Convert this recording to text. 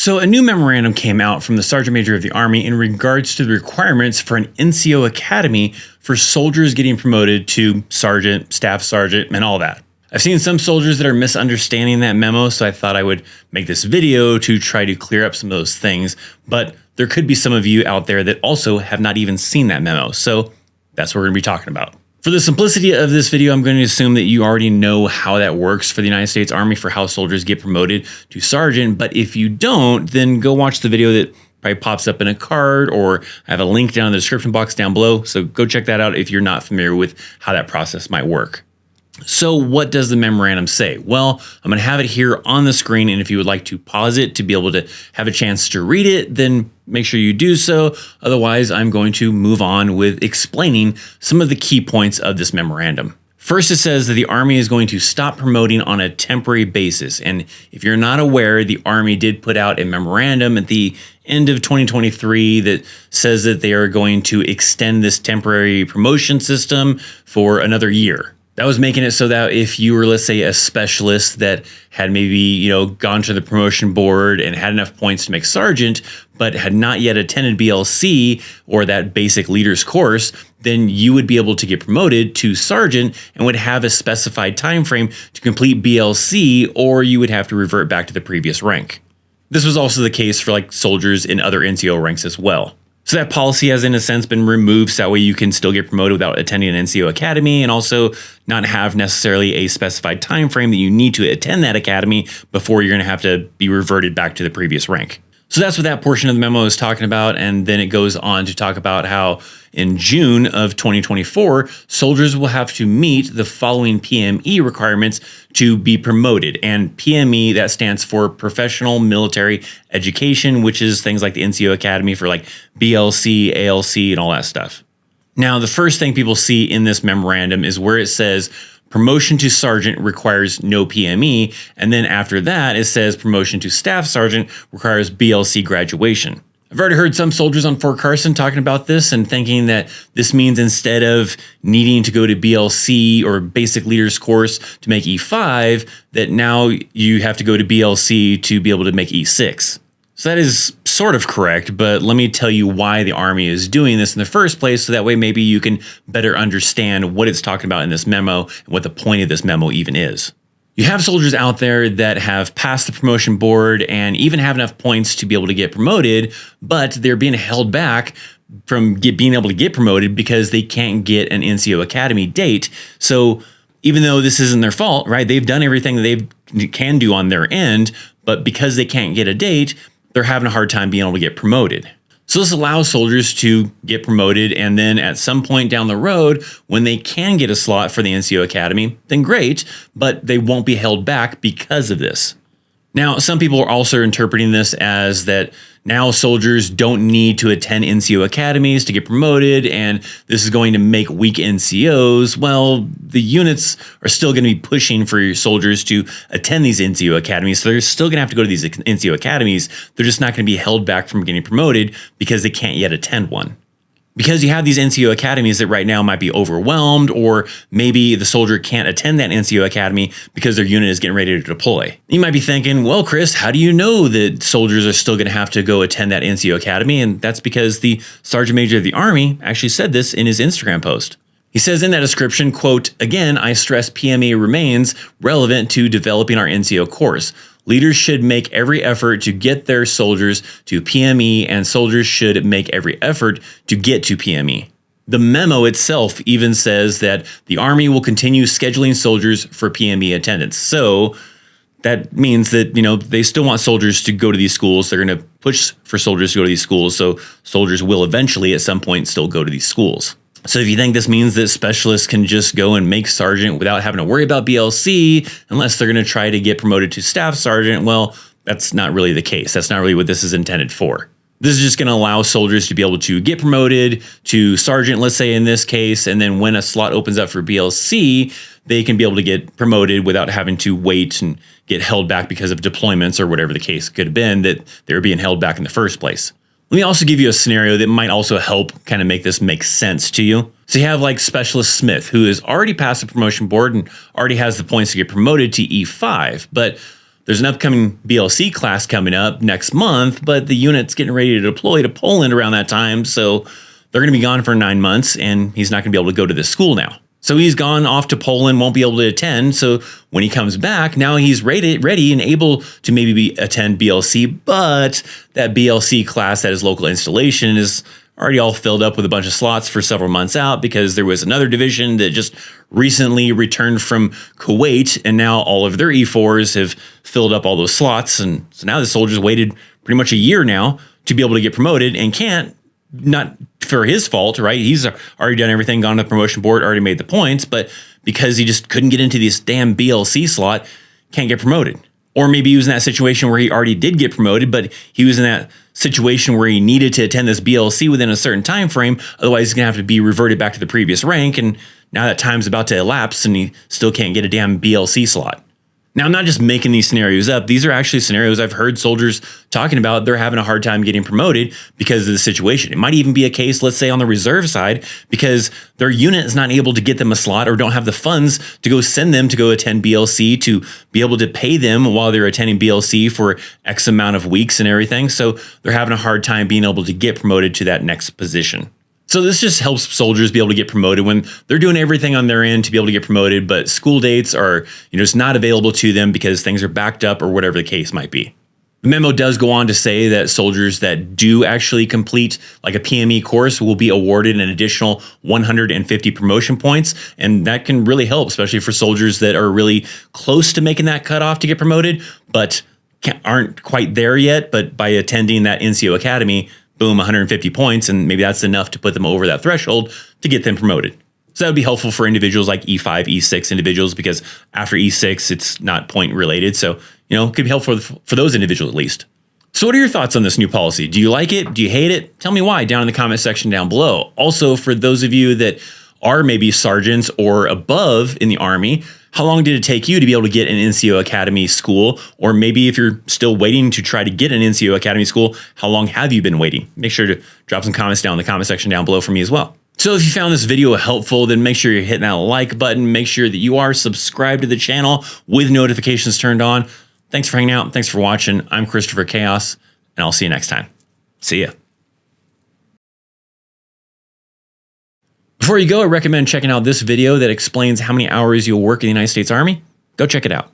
So a new memorandum came out from the Sergeant Major of the Army in regards to the requirements for an NCO academy for soldiers getting promoted to sergeant, staff sergeant, and all that. I've seen some soldiers that are misunderstanding that memo, so I thought I would make this video to try to clear up some of those things, but there could be some of you out there that also have not even seen that memo, so that's what we're going to be talking about. For the simplicity of this video, I'm going to assume that you already know how that works for the United States Army for how soldiers get promoted to sergeant. But if you don't, then go watch the video that probably pops up in a card, or I have a link down in the description box down below. So go check that out if you're not familiar with how that process might work. So what does the memorandum say? Well, I'm going to have it here on the screen, and if you would like to pause it to be able to have a chance to read it, then make sure you do so. Otherwise, I'm going to move on with explaining some of the key points of this memorandum. First, it says that the Army is going to stop promoting on a temporary basis. And if you're not aware, the Army did put out a memorandum at the end of 2023 that says that they are going to extend this temporary promotion system for another year. That was making it so that if you were, let's say, a specialist that had maybe, gone to the promotion board and had enough points to make sergeant, but had not yet attended BLC or that basic leader's course, then you would be able to get promoted to sergeant and would have a specified time frame to complete BLC, or you would have to revert back to the previous rank. This was also the case for soldiers in other NCO ranks as well. So that policy has, in a sense, been removed, so that way you can still get promoted without attending an NCO academy, and also not have necessarily a specified time frame that you need to attend that academy before you're going to have to be reverted back to the previous rank. So that's what that portion of the memo is talking about, and then it goes on to talk about how in June of 2024, soldiers will have to meet the following PME requirements to be promoted. And PME, that stands for Professional Military Education, which is things like the NCO Academy for BLC, ALC, and all that stuff. Now, the first thing people see in this memorandum is where it says promotion to sergeant requires no PME, and then after that, it says promotion to staff sergeant requires BLC graduation. I've already heard some soldiers on Fort Carson talking about this and thinking that this means instead of needing to go to BLC or basic leaders course to make E5, that now you have to go to BLC to be able to make E6. So that is sort of correct, but let me tell you why the Army is doing this in the first place, so that way maybe you can better understand what it's talking about in this memo and what the point of this memo even is. You have soldiers out there that have passed the promotion board and even have enough points to be able to get promoted, but they're being held back from being able to get promoted because they can't get an NCO Academy date. So even though this isn't their fault, right? They've done everything that they can do on their end, but because they can't get a date, they're having a hard time being able to get promoted. So this allows soldiers to get promoted, and then at some point down the road, when they can get a slot for the NCO Academy, then great, but they won't be held back because of this. Now, some people are also interpreting this as that now soldiers don't need to attend NCO academies to get promoted, and this is going to make weak NCOs. Well, the units are still going to be pushing for your soldiers to attend these NCO academies, so they're still going to have to go to these NCO academies. They're just not going to be held back from getting promoted because they can't yet attend one. Because you have these NCO academies that right now might be overwhelmed, or maybe the soldier can't attend that NCO academy because their unit is getting ready to deploy. You might be thinking, well, Chris, how do you know that soldiers are still going to have to go attend that NCO academy? And that's because the Sergeant Major of the Army actually said this in his Instagram post. He says in that description, quote, "Again, I stress PME remains relevant to developing our NCO course. Leaders should make every effort to get their soldiers to PME, and soldiers should make every effort to get to PME." The memo itself even says that the Army will continue scheduling soldiers for PME attendance. So that means that, they still want soldiers to go to these schools. They're going to push for soldiers to go to these schools. So soldiers will eventually at some point still go to these schools. So if you think this means that specialists can just go and make sergeant without having to worry about BLC, unless they're going to try to get promoted to staff sergeant, well, that's not really the case. That's not really what this is intended for. This is just going to allow soldiers to be able to get promoted to sergeant, let's say in this case, and then when a slot opens up for BLC, they can be able to get promoted without having to wait and get held back because of deployments or whatever the case could have been that they were being held back in the first place. Let me also give you a scenario that might also help kind of make this make sense to you. So you have Specialist Smith, who has already passed the promotion board and already has the points to get promoted to E5, but there's an upcoming BLC class coming up next month, but the unit's getting ready to deploy to Poland around that time. So they're going to be gone for 9 months, and he's not going to be able to go to this school now. So he's gone off to Poland, won't be able to attend. So when he comes back, now he's ready and able to maybe attend BLC, but that BLC class at his local installation is already all filled up with a bunch of slots for several months out because there was another division that just recently returned from Kuwait, and now all of their E4s have filled up all those slots. And so now the soldiers waited pretty much a year now to be able to get promoted and can't. Not for his fault, right? He's already done everything, gone to the promotion board, already made the points, but because he just couldn't get into this damn BLC slot, can't get promoted. Or maybe he was in that situation where he already did get promoted, but he was in that situation where he needed to attend this BLC within a certain time frame. Otherwise, he's going to have to be reverted back to the previous rank. And now that time's about to elapse and he still can't get a damn BLC slot. Now, I'm not just making these scenarios up. These are actually scenarios I've heard soldiers talking about. They're having a hard time getting promoted because of the situation. It might even be a case, let's say, on the reserve side, because their unit is not able to get them a slot or don't have the funds to go send them to go attend BLC, to be able to pay them while they're attending BLC for X amount of weeks and everything. So they're having a hard time being able to get promoted to that next position. So this just helps soldiers be able to get promoted when they're doing everything on their end to be able to get promoted, but school dates are, just not available to them because things are backed up or whatever the case might be. The memo does go on to say that soldiers that do actually complete like a PME course will be awarded an additional 150 promotion points, and that can really help, especially for soldiers that are really close to making that cutoff to get promoted, but aren't quite there yet. But by attending that NCO Academy, boom, 150 points, and maybe that's enough to put them over that threshold to get them promoted. So that would be helpful for individuals like E5, E6 individuals, because after E6, it's not point related. So, it could be helpful for those individuals at least. So what are your thoughts on this new policy? Do you like it? Do you hate it? Tell me why down in the comment section down below. Also, for those of you that are maybe sergeants or above in the Army, how long did it take you to be able to get an NCO Academy school? Or maybe if you're still waiting to try to get an NCO Academy school, how long have you been waiting? Make sure to drop some comments down in the comment section down below for me as well. So if you found this video helpful, then make sure you're hitting that like button. Make sure that you are subscribed to the channel with notifications turned on. Thanks for hanging out. Thanks for watching. I'm Christopher Chaos, and I'll see you next time. See ya. Before you go, I recommend checking out this video that explains how many hours you'll work in the United States Army. Go check it out.